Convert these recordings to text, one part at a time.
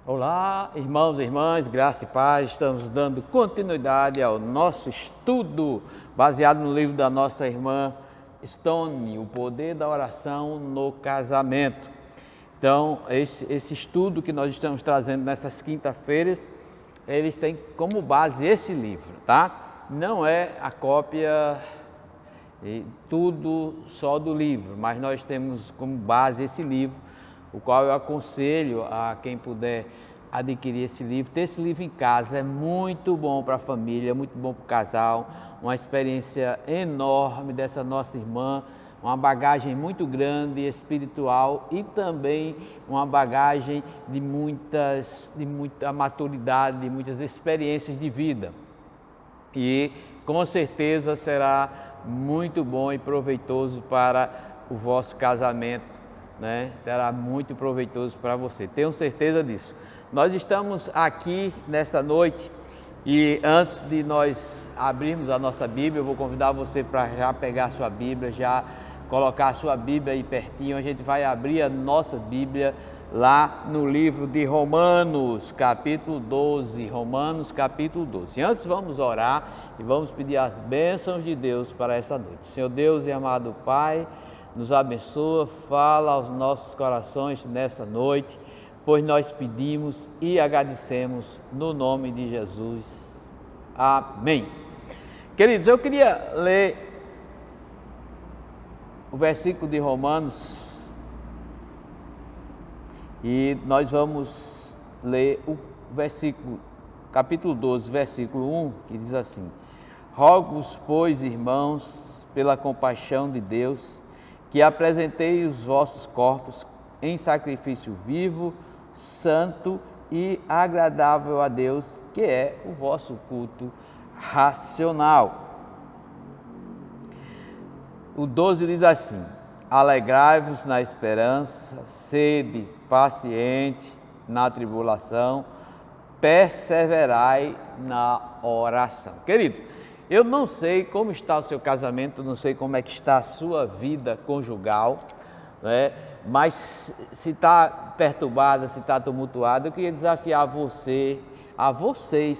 Olá, irmãos e irmãs, graça e paz. Estamos dando continuidade ao nosso estudo baseado no livro da nossa irmã Stone, O Poder da Oração no Casamento. Então, esse estudo que nós estamos trazendo nessas quinta-feiras, eles têm como base esse livro, tá? Não é a cópia tudo só do livro, mas nós temos como base esse livro, o qual eu aconselho a quem puder adquirir esse livro. Ter esse livro em casa é muito bom para a família, muito bom para o casal, uma experiência enorme dessa nossa irmã, uma bagagem muito grande espiritual e também uma bagagem de muita maturidade, de muitas experiências de vida. E com certeza será muito bom e proveitoso para o vosso casamento, né? Será muito proveitoso para você, tenho certeza disso. Nós estamos aqui nesta noite e antes de nós abrirmos a nossa Bíblia, eu vou convidar você para já pegar a sua Bíblia, já colocar a sua Bíblia aí pertinho. A gente vai abrir a nossa Bíblia lá no livro de Romanos, capítulo 12, Romanos, capítulo 12. Antes vamos orar e vamos pedir as bênçãos de Deus para essa noite. Senhor Deus e amado Pai, nos abençoa, fala aos nossos corações nessa noite, pois nós pedimos e agradecemos no nome de Jesus. Amém. Queridos, eu queria ler o versículo de Romanos e nós vamos ler o versículo, capítulo 12, versículo 1, que diz assim: Rogo-vos, pois, irmãos, pela compaixão de Deus, que apresentei os vossos corpos em sacrifício vivo, santo e agradável a Deus, que é o vosso culto racional. O 12 diz assim: Alegrai-vos na esperança, sede paciente na tribulação, perseverai na oração. Querido, eu não sei como está o seu casamento, não sei como é que está a sua vida conjugal, né? Mas se está perturbada, se está tumultuada, eu queria desafiar vocês,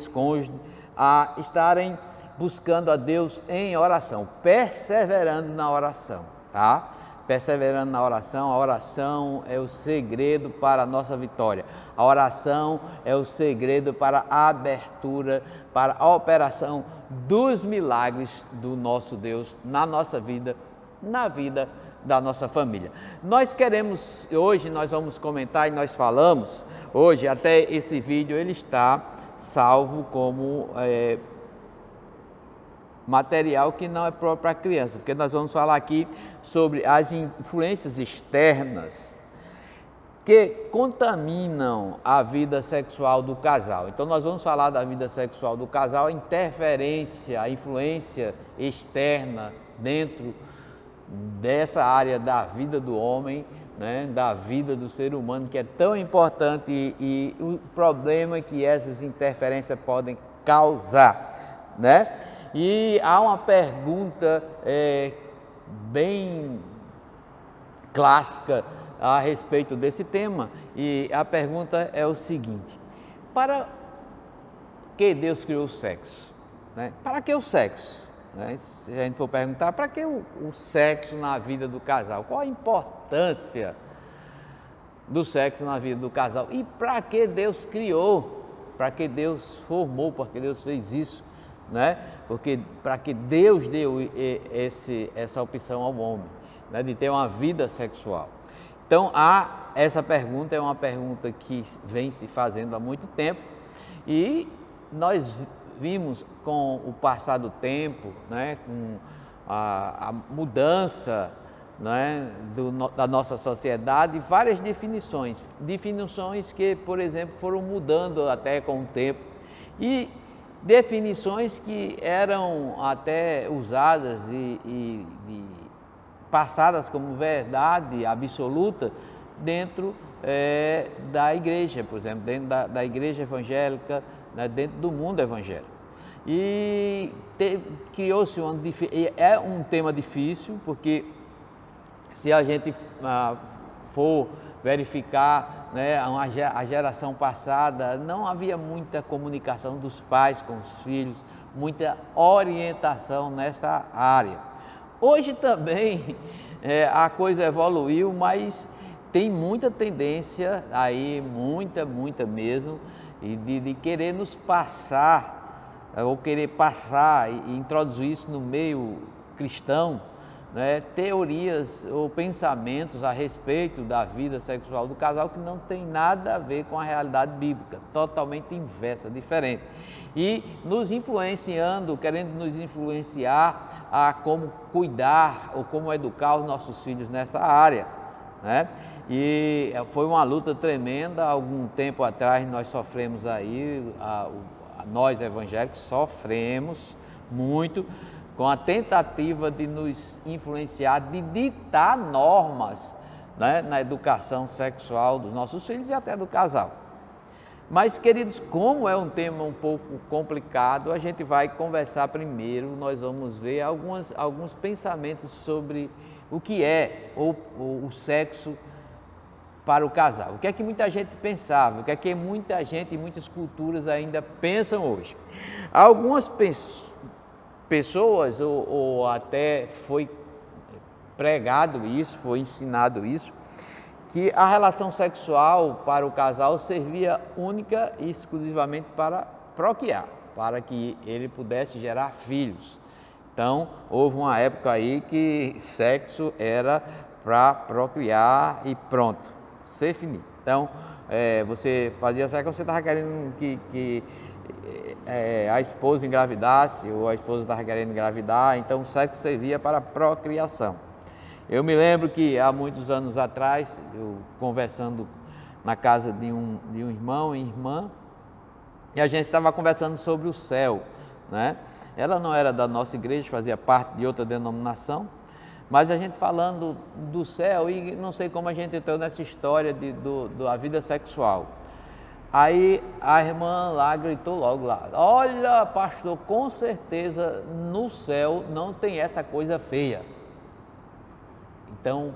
cônjuges, a estarem buscando a Deus em oração, perseverando na oração, tá? Perseverando na oração. A oração é o segredo para a nossa vitória. A oração é o segredo para a abertura, para a operação dos milagres do nosso Deus na nossa vida, na vida da nossa família. Hoje nós vamos comentar e nós falamos, hoje até esse vídeo ele está salvo como material que não é próprio para criança, porque nós vamos falar aqui sobre as influências externas que contaminam a vida sexual do casal. Então nós vamos falar da vida sexual do casal, a interferência, a influência externa dentro dessa área da vida do homem, né, da vida do ser humano, que é tão importante e o problema que essas interferências podem causar, né? E há uma pergunta bem clássica a respeito desse tema, e a pergunta é o seguinte: para que Deus criou o sexo? Né? Para que o sexo? Né? Se a gente for perguntar, para que o sexo na vida do casal? Qual a importância do sexo na vida do casal? E para que Deus criou? Para que Deus formou? Para que Deus fez isso? Né? Porque para que Deus deu essa opção ao homem, né, de ter uma vida sexual. Então essa pergunta é uma pergunta que vem se fazendo há muito tempo, e nós vimos com o passar do tempo, né, com a mudança, né, da nossa sociedade, várias definições que, por exemplo, foram mudando até com o tempo, e definições que eram até usadas e passadas como verdade absoluta dentro da igreja, por exemplo, dentro da igreja evangélica, né, dentro do mundo evangélico. E criou-se é um tema difícil, porque se a gente for verificar, né, a geração passada, não havia muita comunicação dos pais com os filhos, muita orientação nesta área. Hoje também a coisa evoluiu, mas tem muita tendência aí, muita mesmo, de querer nos passar, ou querer passar e introduzir isso no meio cristão, né, teorias ou pensamentos a respeito da vida sexual do casal que não tem nada a ver com a realidade bíblica, totalmente inversa, diferente. E nos influenciando, querendo nos influenciar a como cuidar ou como educar os nossos filhos nessa área, né? E foi uma luta tremenda. Algum tempo atrás nós sofremos aí, nós evangélicos sofremos muito com a tentativa de nos influenciar, de ditar normas, né, na educação sexual dos nossos filhos e até do casal. Mas, queridos, como é um tema um pouco complicado, a gente vai conversar primeiro, nós vamos ver alguns pensamentos sobre o que é o sexo para o casal. O que é que muita gente pensava, o que é que muita gente e muitas culturas ainda pensam hoje. Algumas pessoas, ou até foi pregado isso, foi ensinado isso, que a relação sexual para o casal servia única e exclusivamente para procriar, para que ele pudesse gerar filhos. Então, houve uma época aí que sexo era para procriar e pronto, ser finito. Então, você fazia sexo, você estava querendo que a esposa engravidasse, ou a esposa estava querendo engravidar, então o sexo servia para a procriação. Eu me lembro que há muitos anos atrás, eu conversando na casa de um irmão e irmã, e a gente estava conversando sobre o céu, né? Ela não era da nossa igreja, fazia parte de outra denominação, mas a gente falando do céu, e não sei como a gente entrou nessa história da vida sexual. Aí a irmã lá gritou logo lá: olha, pastor, com certeza no céu não tem essa coisa feia. Então,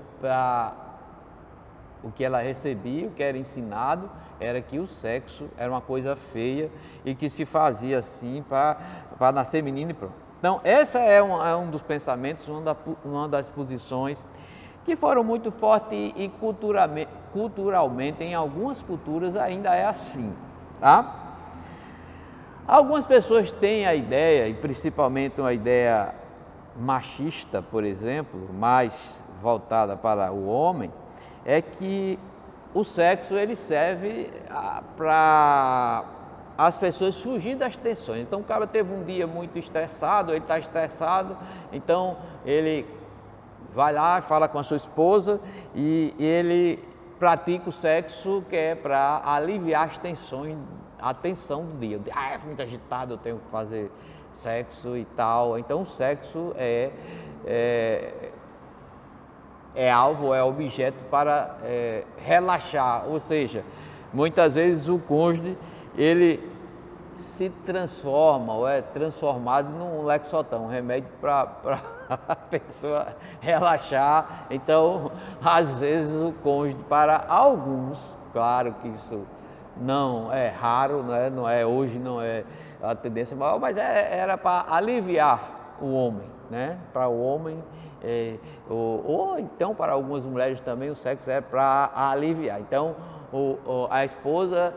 o que ela recebia, o que era ensinado, era que o sexo era uma coisa feia e que se fazia assim para nascer menino e pronto. Então, essa é um dos pensamentos, uma das posições que foram muito fortes e culturalmente, em algumas culturas ainda é assim, tá? Algumas pessoas têm a ideia, e principalmente uma ideia machista, por exemplo, mais voltada para o homem, é que o sexo ele serve para as pessoas fugir das tensões. Então o cara teve um dia muito estressado, ele está estressado, então ele vai lá, fala com a sua esposa e ele pratica o sexo que é para aliviar as tensões, a tensão do dia. É muito agitado, eu tenho que fazer sexo e tal. Então o sexo é alvo, é objeto para relaxar, ou seja, muitas vezes o cônjuge ele se transforma ou é transformado num Lexotan, um remédio para a pessoa relaxar. Então, às vezes o cônjuge, para alguns, claro que isso não é raro, não é hoje, não é a tendência maior, mas era para aliviar o homem, né? Para o homem, ou então para algumas mulheres também o sexo é para aliviar. Então, a esposa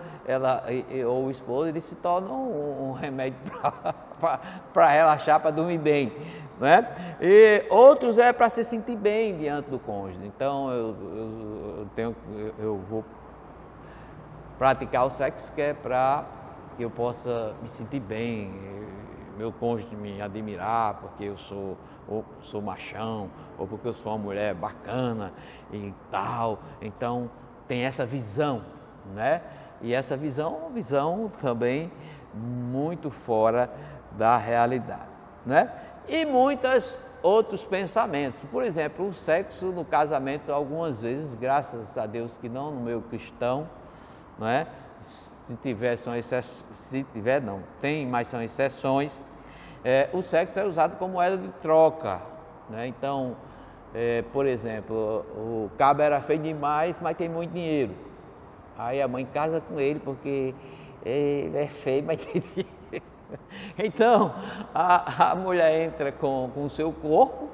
ou o esposo, ele se torna um remédio para relaxar, para dormir bem, né? E outros é para se sentir bem diante do cônjuge. Então eu vou praticar o sexo que é para que eu possa me sentir bem, meu cônjuge me admirar porque eu sou machão, ou porque eu sou uma mulher bacana e tal. Então tem essa visão, né? E essa visão também muito fora da realidade, né? E muitos outros pensamentos. Por exemplo, o sexo no casamento, algumas vezes, graças a Deus que não no meio cristão, não é? Se tiver, não, tem, mas são exceções. O sexo é usado como moeda de troca, né? Então, Por exemplo, o cabo era feio demais, mas tem muito dinheiro. Aí a mãe casa com ele porque ele é feio, mas tem dinheiro. Então, a mulher entra com o seu corpo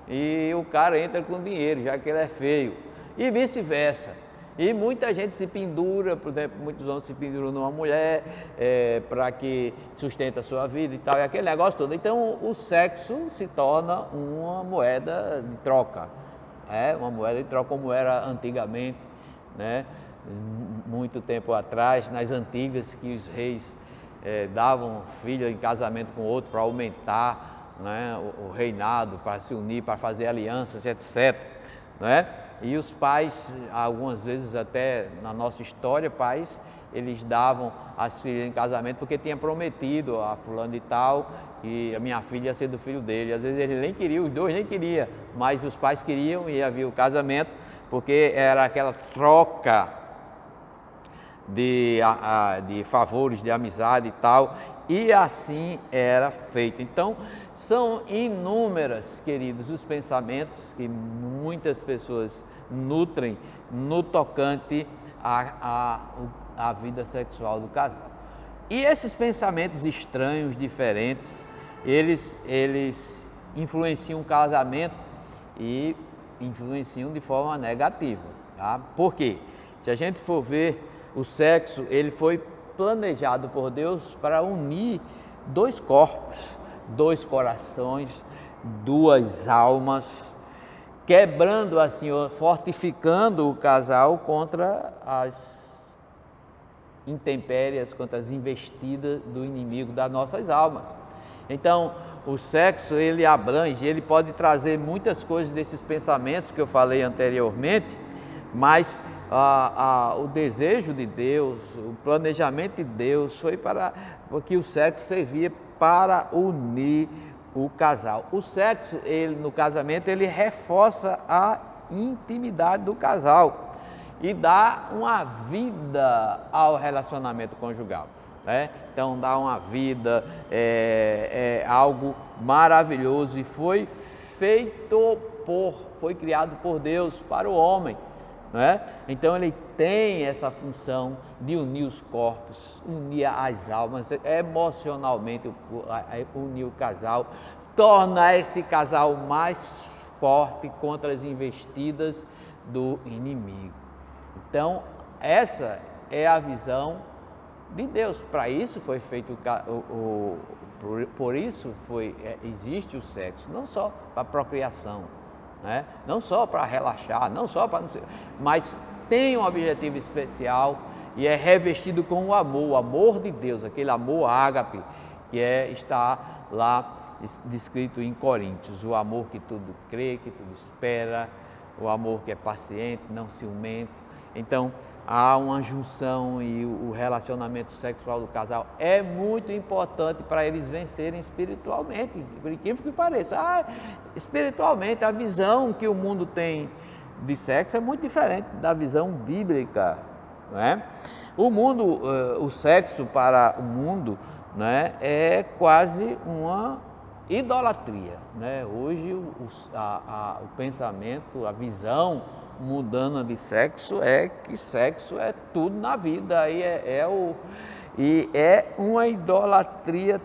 e o cara entra com dinheiro, já que ele é feio. E vice-versa. E muita gente se pendura, por exemplo, muitos homens se penduram numa mulher para que sustenta a sua vida e tal, e aquele negócio todo. Então, o sexo se torna uma moeda de troca. Uma moeda de troca como era antigamente, né? Muito tempo atrás, nas antigas, que os reis davam filho em casamento com outro para aumentar, né, o reinado, para se unir, para fazer alianças, etc. Né? E os pais, algumas vezes até na nossa história, pais, eles davam as filhas em casamento porque tinha prometido a fulano e tal que a minha filha ia ser do filho dele. Às vezes ele nem queria, os dois nem queriam, mas os pais queriam e havia o casamento, porque era aquela troca de favores, de amizade e tal, e assim era feito. Então, são inúmeras, queridos, os pensamentos que muitas pessoas nutrem no tocante à vida sexual do casal. E esses pensamentos estranhos, diferentes, eles influenciam o casamento e influenciam de forma negativa. Tá? Por quê? Se a gente for ver, o sexo, ele foi planejado por Deus para unir dois corpos, dois corações, duas almas, quebrando assim, fortificando o casal contra as intempéries, contra as investidas do inimigo das nossas almas. Então, o sexo, ele abrange, ele pode trazer muitas coisas desses pensamentos que eu falei anteriormente, mas o desejo de Deus, o planejamento de Deus foi para que o sexo servia para unir o casal. O sexo, no casamento, ele reforça a intimidade do casal e dá uma vida ao relacionamento conjugal. Né? Então dá uma vida, é algo maravilhoso e foi criado por Deus para o homem. Né? Então ele tem essa função de unir os corpos, unir as almas, emocionalmente unir o casal, tornar esse casal mais forte contra as investidas do inimigo. Então essa é a visão de Deus. Para isso foi feito por isso existe o sexo, não só para procriação, né? Não só para relaxar, não só para, mas tem um objetivo especial e é revestido com o amor de Deus, aquele amor ágape que está lá descrito em Coríntios, o amor que tudo crê, que tudo espera, o amor que é paciente, não ciumento. Então há uma junção e o relacionamento sexual do casal é muito importante para eles vencerem espiritualmente, por incrível que pareça. Espiritualmente, a visão que o mundo tem de sexo é muito diferente da visão bíblica, né? O sexo para o mundo, né, é quase uma idolatria, né? Hoje o pensamento, a visão mundana de sexo é que sexo é tudo na vida, e é uma idolatria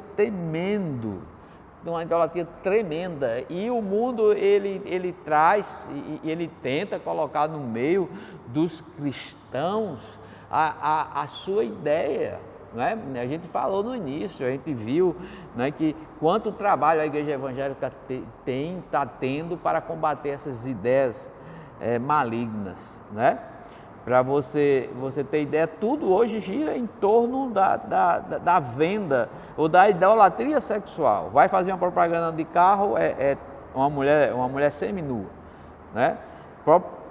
uma idolatria tremenda, e o mundo ele traz e ele tenta colocar no meio dos cristãos a sua ideia, né? A gente falou no início, a gente viu, né, que quanto trabalho a igreja evangélica está tendo para combater essas ideias malignas, né? Para você ter ideia, tudo hoje gira em torno da venda ou da idolatria sexual. Vai fazer uma propaganda de carro, uma mulher seminua, né?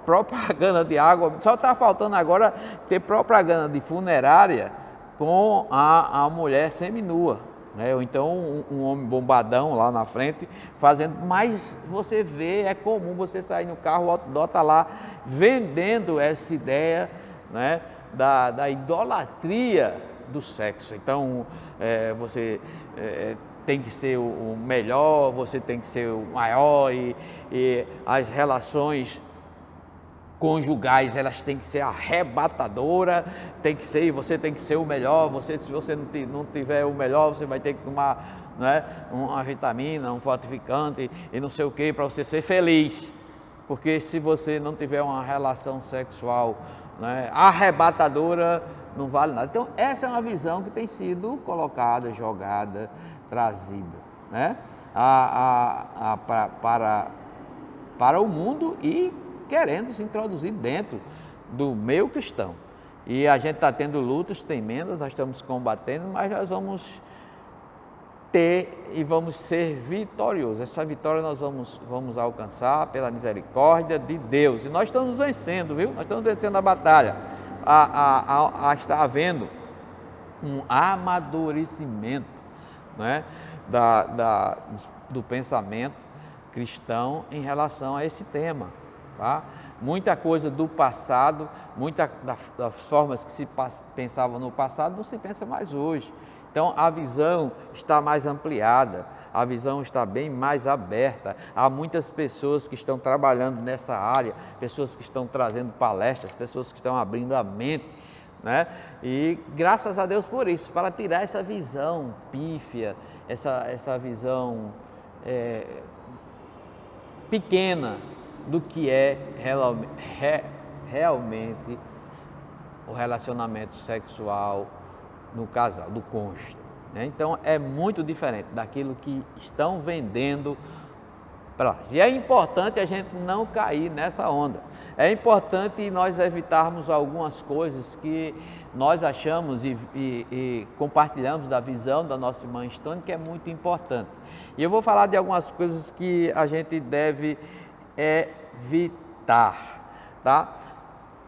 Propaganda de água, só está faltando agora ter propaganda de funerária com a mulher seminua, né? Ou então um homem bombadão lá na frente fazendo, mas você vê, é comum você sair no carro, o outdoor está lá vendendo essa ideia, né, da idolatria do sexo. Então você tem que ser o melhor, você tem que ser o maior e as relações conjugais, elas têm que ser arrebatadoras, tem que ser, você tem que ser o melhor, se você não tiver o melhor, você vai ter que tomar, né, uma vitamina, um fortificante e não sei o que, para você ser feliz, porque se você não tiver uma relação sexual, né, arrebatadora, não vale nada. Então essa é uma visão que tem sido colocada, jogada, trazida, né, para o mundo e querendo se introduzir dentro do meio cristão. E a gente está tendo lutas tremendas, nós estamos combatendo, mas nós vamos ter e vamos ser vitoriosos. Essa vitória nós vamos alcançar pela misericórdia de Deus. E nós estamos vencendo, viu? Nós estamos vencendo a batalha. Está havendo um amadurecimento, né, do pensamento cristão em relação a esse tema. Tá? Muita coisa do passado, das formas que se pensava no passado, não se pensa mais hoje. Então a visão está mais ampliada, a visão está bem mais aberta. Há muitas pessoas que estão trabalhando nessa área, pessoas que estão trazendo palestras, pessoas que estão abrindo a mente, né? E graças a Deus por isso, para tirar essa visão pífia, essa visão pequena do que é realmente o relacionamento sexual no casal, do cônjuge, né? Então é muito diferente daquilo que estão vendendo para nós. E é importante a gente não cair nessa onda. É importante nós evitarmos algumas coisas que nós achamos e compartilhamos da visão da nossa irmã Stone, que é muito importante. E eu vou falar de algumas coisas que a gente deve evitar, tá?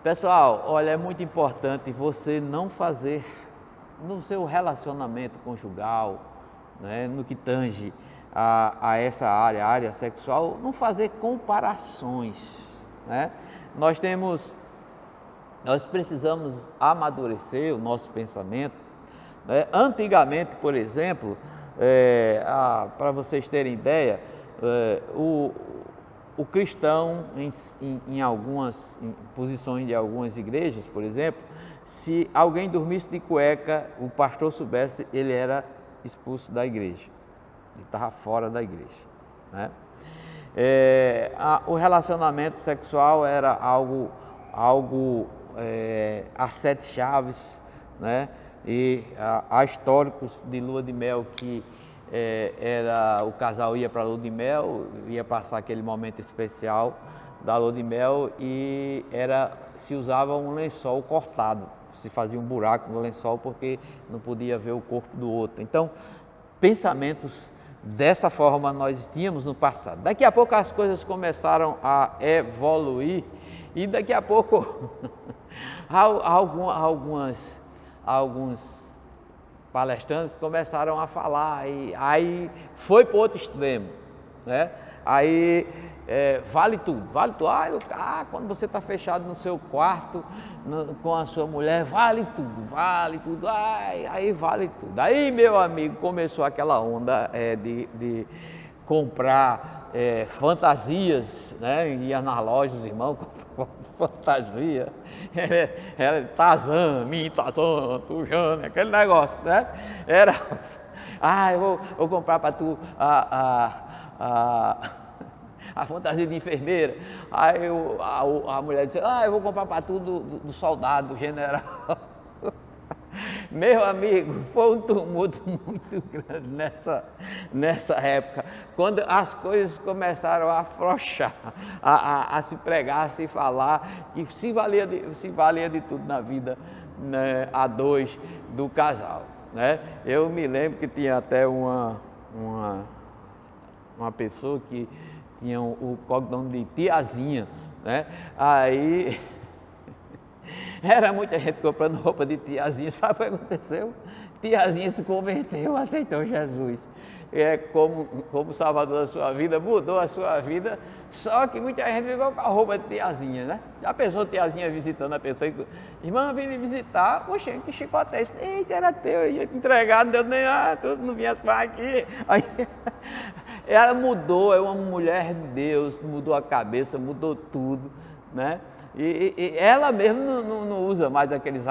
Pessoal, olha, é muito importante você não fazer no seu relacionamento conjugal, né, no que tange a essa área, a área sexual, não fazer comparações, né? Nós precisamos amadurecer o nosso pensamento, né? Antigamente, por exemplo, para vocês terem ideia, o cristão em algumas posições de algumas igrejas, por exemplo, se alguém dormisse de cueca, o pastor soubesse, ele era expulso da igreja, ele estava fora da igreja, né? O relacionamento sexual era algo a 7 chaves, né? E há históricos de lua de mel que o casal ia para a lua de mel, ia passar aquele momento especial da lua de mel e se usava um lençol cortado, se fazia um buraco no lençol porque não podia ver o corpo do outro. Então, pensamentos dessa forma nós tínhamos no passado. Daqui a pouco as coisas começaram a evoluir e daqui a pouco alguns palestrantes começaram a falar e aí foi para o outro extremo, né? Aí vale tudo. Quando você está fechado no seu quarto com a sua mulher, vale tudo, aí vale tudo. Aí, meu amigo, começou aquela onda de comprar fantasias, né? Ia nas lojas, os irmãos compravam fantasia, Tarzan, Tujana, aquele negócio, né? Eu vou comprar para tu a fantasia de enfermeira. Aí a mulher disse, eu vou comprar para tu do soldado, do general. Meu amigo, foi um tumulto muito grande nessa época, quando as coisas começaram a afrouxar, a se pregar, a se falar, que se valia de tudo na vida, né, a dois do casal, né? Eu me lembro que tinha até uma pessoa que tinha o cognome de tiazinha, né? Aí era muita gente comprando roupa de tiazinha. Sabe o que aconteceu? tiazinha se converteu, aceitou Jesus. Como Salvador da sua vida, mudou a sua vida, só que muita gente ficou com a roupa de tiazinha, né? Já pensou tiazinha visitando a pessoa, irmã, vim me visitar, poxa, que chicote é esse? Eita, era teu, eu ia te entregar, não deu nem, tudo não vinha para aqui. Aí, ela mudou, é uma mulher de Deus, mudou a cabeça, mudou tudo, né? E ela mesmo não usa mais aqueles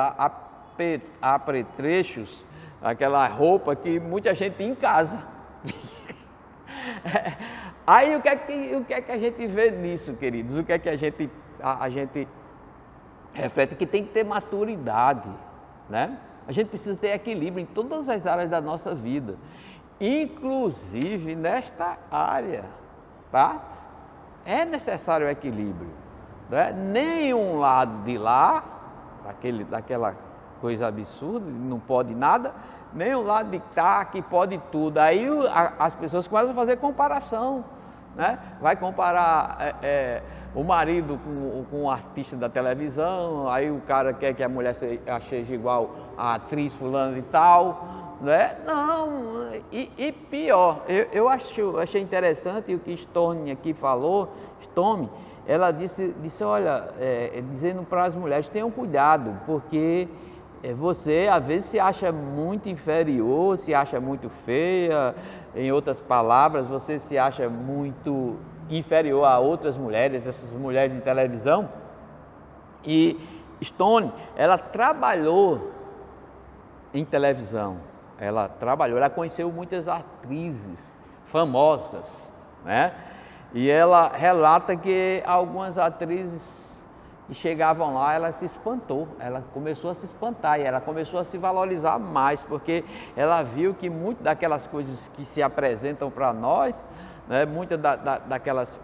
apetrechos, aquela roupa que muita gente tem em casa. Aí o que é que a gente vê nisso, queridos? O que é que a gente reflete? Que tem que ter maturidade, né? A gente precisa ter equilíbrio em todas as áreas da nossa vida, inclusive nesta área, tá? É necessário o equilíbrio, né? Nem um lado de lá, daquela coisa absurda, não pode nada, nem um lado de cá que pode tudo. Aí as pessoas começam a fazer comparação, né? Vai comparar o marido com o artista da televisão, aí o cara quer que a mulher seja igual a atriz fulana e tal, né? Não, e pior, eu achei interessante o que Storm aqui falou, ela disse olha, dizendo para as mulheres, tenham cuidado, porque você às vezes se acha muito inferior, se acha muito feia, em outras palavras, você se acha muito inferior a outras mulheres, essas mulheres de televisão. E Stone, ela trabalhou em televisão, ela conheceu muitas atrizes famosas, né? E ela relata que algumas atrizes que chegavam lá, ela se espantou, ela começou a se espantar e ela começou a se valorizar mais, porque ela viu que muitas daquelas coisas que se apresentam para nós, né, muitas daquelas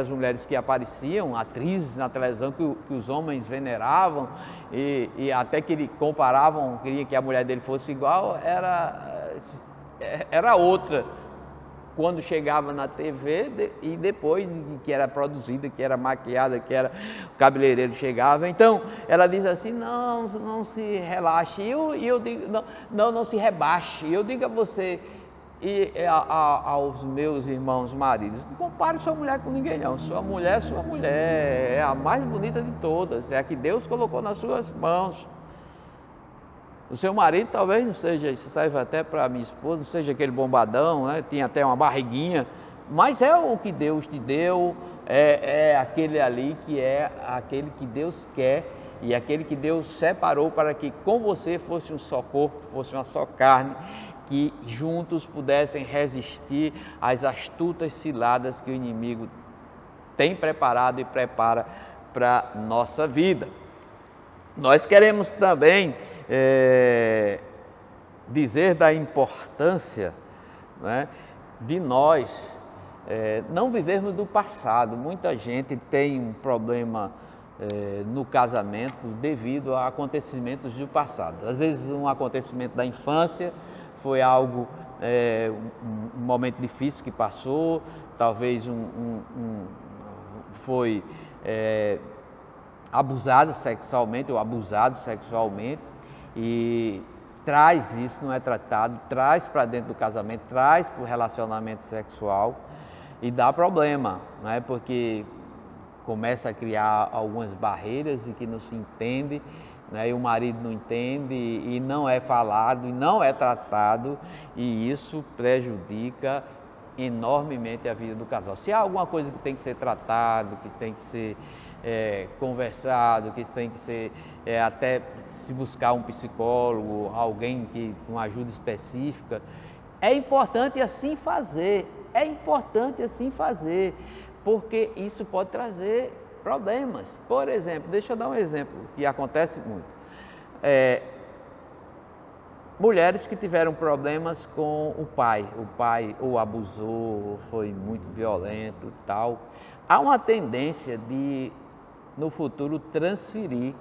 mulheres que apareciam, atrizes na televisão que os homens veneravam e até que comparavam, queria que a mulher dele fosse igual, era outra. Quando chegava na TV e depois que era produzida, que era maquiada, que era o cabeleireiro chegava. Então, ela diz assim, não se relaxe. E eu digo, não se rebaixe. Eu digo a você e aos meus irmãos maridos, não compare sua mulher com ninguém não. Sua mulher é a mais bonita de todas, é a que Deus colocou nas suas mãos. O seu marido talvez não seja, isso serve até para a minha esposa, não seja aquele bombadão, né? Tinha até uma barriguinha, mas é o que Deus te deu, é aquele ali que é aquele que Deus quer e aquele que Deus separou para que com você fosse um só corpo, fosse uma só carne, que juntos pudessem resistir às astutas ciladas que o inimigo tem preparado e prepara para a nossa vida. Nós queremos também dizer da importância, né, de nós não vivermos do passado. Muita gente tem um problema no casamento devido a acontecimentos do passado. Às vezes um acontecimento da infância foi algo, um momento difícil que passou, talvez foi abusado sexualmente ou abusado sexualmente e traz isso, não é tratado, traz para dentro do casamento, traz para o relacionamento sexual e dá problema, né? Porque começa a criar algumas barreiras e que não se entende, né? E o marido não entende e não é falado e não é tratado e isso prejudica enormemente a vida do casal. Se há alguma coisa que tem que ser tratado, que tem que ser conversado, que tem que ser até se buscar um psicólogo, alguém que com ajuda específica, é importante assim fazer, porque isso pode trazer problemas. Por exemplo, deixa eu dar um exemplo que acontece muito. Mulheres que tiveram problemas com o pai ou abusou, ou foi muito violento e tal, há uma tendência de, no futuro, transferir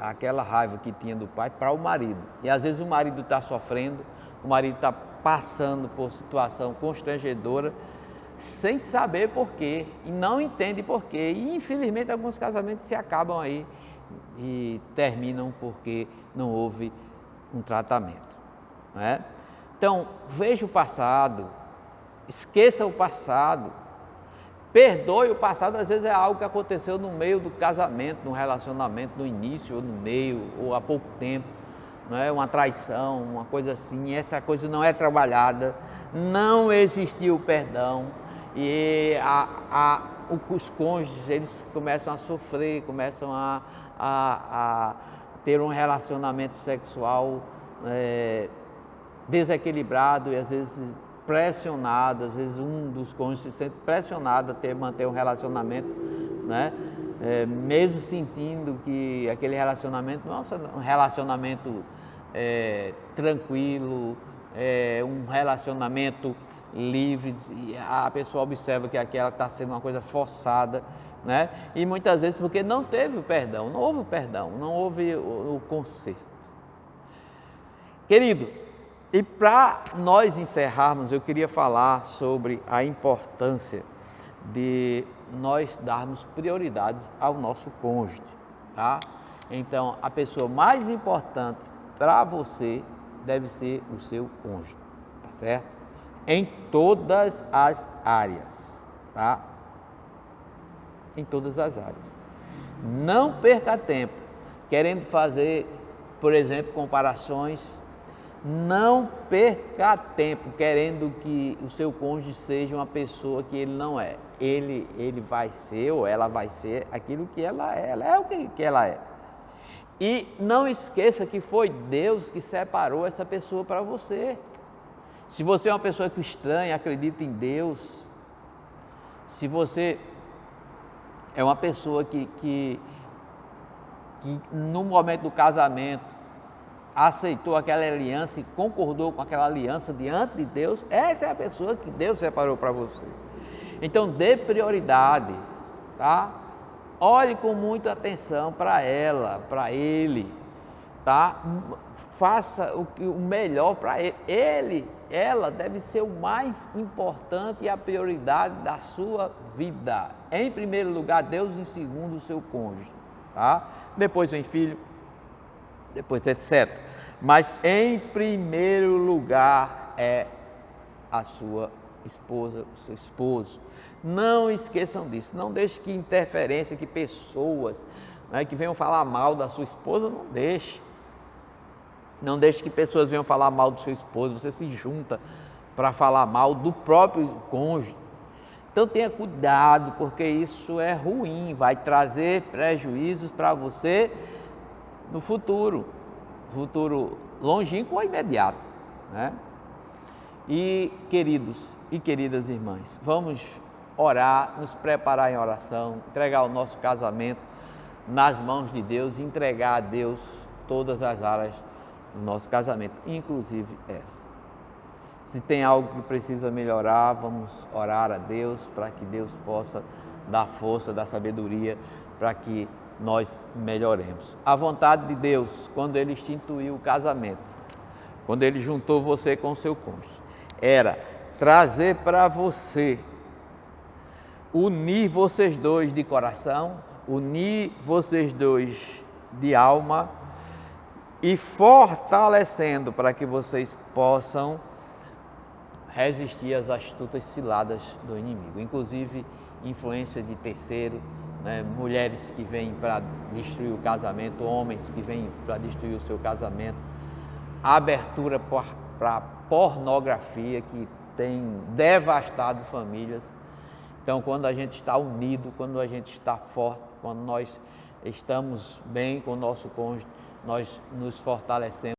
aquela raiva que tinha do pai para o marido. E às vezes o marido está sofrendo, o marido está passando por situação constrangedora, sem saber porquê, e não entende porquê. E infelizmente alguns casamentos se acabam aí e terminam porque não houve um tratamento, não é? Então, veja o passado, esqueça o passado, perdoe o passado. Às vezes é algo que aconteceu no meio do casamento, no relacionamento, no início ou no meio, ou há pouco tempo, não é? Uma traição, uma coisa assim, essa coisa não é trabalhada, não existiu o perdão, e os cônjuges, eles começam a sofrer, começam a ter um relacionamento sexual desequilibrado e às vezes pressionado, às vezes um dos cônjuges se sente pressionado a manter um relacionamento, né? Mesmo sentindo que aquele relacionamento não é um relacionamento tranquilo, um relacionamento livre, e a pessoa observa que aquela está sendo uma coisa forçada, né? E muitas vezes porque não teve o perdão, não houve o perdão, não houve o conserto. Querido, e para nós encerrarmos, eu queria falar sobre a importância de nós darmos prioridades ao nosso cônjuge, tá? Então, a pessoa mais importante para você deve ser o seu cônjuge, tá certo? Em todas as áreas, tá? Em todas as áreas. Não perca tempo querendo fazer, por exemplo, comparações. Não perca tempo querendo que o seu cônjuge seja uma pessoa que ele não é. Ele vai ser ou ela vai ser aquilo que ela é. Ela é o que ela é. E não esqueça que foi Deus que separou essa pessoa para você. Se você é uma pessoa cristã e acredita em Deus, se você é uma pessoa que no momento do casamento aceitou aquela aliança e concordou com aquela aliança diante de Deus, essa é a pessoa que Deus separou para você. Então dê prioridade, tá? Olhe com muita atenção para ela, para ele, tá? Faça o melhor para ele. Ela deve ser o mais importante e a prioridade da sua vida. Em primeiro lugar, Deus, em segundo, o seu cônjuge, tá? Depois vem filho, depois etc. Mas em primeiro lugar é a sua esposa, o seu esposo. Não esqueçam disso, não deixe que interferência, que pessoas, né, que venham falar mal da sua esposa, não deixe. Não deixe que pessoas venham falar mal do seu esposo, você se junta para falar mal do próprio cônjuge. Então tenha cuidado, porque isso é ruim, vai trazer prejuízos para você no futuro longínquo ou imediato, né? E queridos e queridas irmãs, vamos orar, nos preparar em oração, entregar o nosso casamento nas mãos de Deus, entregar a Deus todas as áreas do nosso casamento, inclusive essa. Se tem algo que precisa melhorar, vamos orar a Deus para que Deus possa dar força, dar sabedoria para que nós melhoremos. A vontade de Deus, quando Ele instituiu o casamento, quando Ele juntou você com o seu cônjuge, era trazer para você, unir vocês dois de coração, unir vocês dois de alma e fortalecendo para que vocês possam resistir às astutas ciladas do inimigo, inclusive influência de terceiro, né? Mulheres que vêm para destruir o casamento, homens que vêm para destruir o seu casamento, abertura para pornografia que tem devastado famílias. Então, quando a gente está unido, quando a gente está forte, quando nós estamos bem com o nosso cônjuge, nós nos fortalecemos.